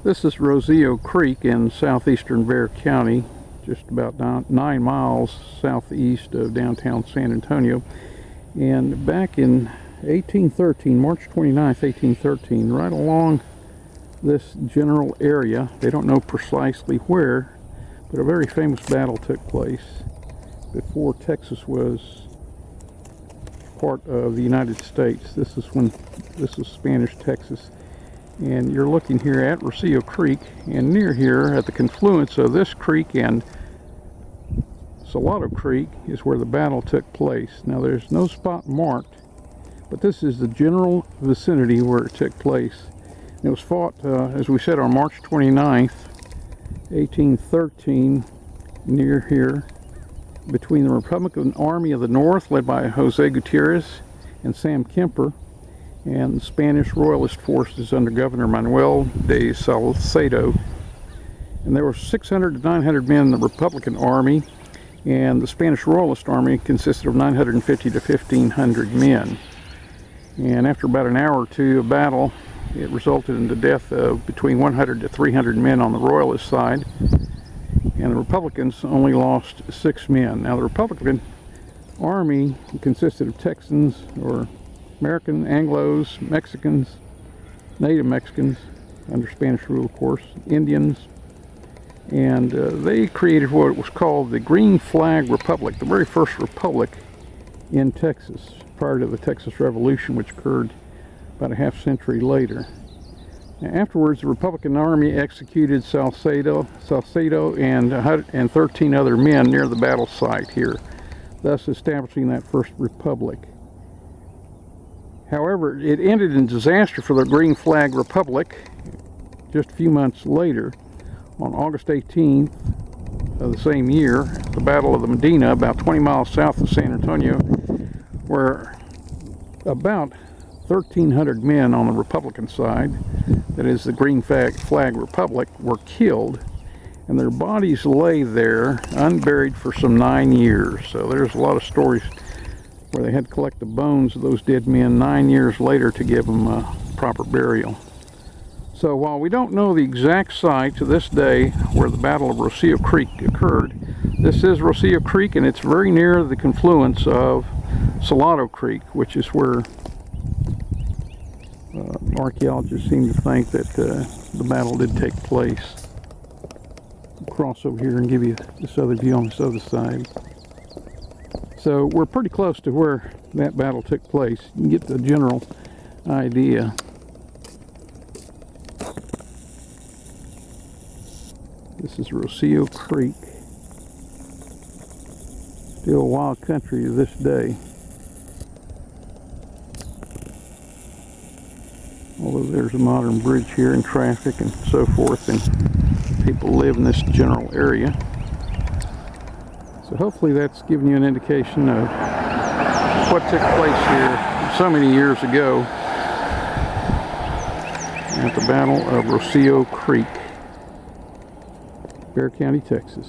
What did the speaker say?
This is Rosillo Creek in southeastern Bexar County, just about 9 miles southeast of downtown San Antonio. And back in 1813, March 29th, 1813, right along this general area, they don't know precisely where, but a very famous battle took place before Texas was part of the United States. This is Spanish Texas. And you're looking here at Rosillo Creek, and near here at the confluence of this creek and Salado Creek is where the battle took place. Now there's no spot marked, but this is the general vicinity where it took place. And it was fought, as we said, on March 29th, 1813, near here, between the Republican Army of the North, led by Jose Gutierrez and Sam Kemper, and the Spanish Royalist forces under Governor Manuel de Salcedo. And there were 600 to 900 men in the Republican Army, and the Spanish Royalist Army consisted of 950 to 1,500 men. And after about an hour or two of battle, it resulted in the death of between 100 to 300 men on the Royalist side, and the Republicans only lost 6 men. Now the Republican Army consisted of Texans, or American, Anglos, Mexicans, Native Mexicans, under Spanish rule of course, Indians, and they created what was called the Green Flag Republic, the very first republic in Texas, prior to the Texas Revolution, which occurred about a half century later. Now, afterwards, the Republican Army executed Salcedo and 13 other men near the battle site here, thus establishing that first republic. However, it ended in disaster for the Green Flag Republic just a few months later. On August 18th of the same year, the Battle of the Medina, about 20 miles south of San Antonio, where about 1,300 men on the Republican side, that is the Green Flag Republic, were killed, and their bodies lay there unburied for some 9 years. So there's a lot of stories where they had to collect the bones of those dead men 9 years later to give them a proper burial. So while we don't know the exact site to this day where the Battle of Rosillo Creek occurred, this is Rosillo Creek, and it's very near the confluence of Salado Creek, which is where archaeologists seem to think that the battle did take place. I'll cross over here and give you this other view on this other side. So we're pretty close to where that battle took place. You can get the general idea. This is Rosillo Creek. Still wild country to this day. Although there's a modern bridge here and traffic and so forth, and people live in this general area. So hopefully that's given you an indication of what took place here so many years ago at the Battle of Rosillo Creek, Bexar County, Texas.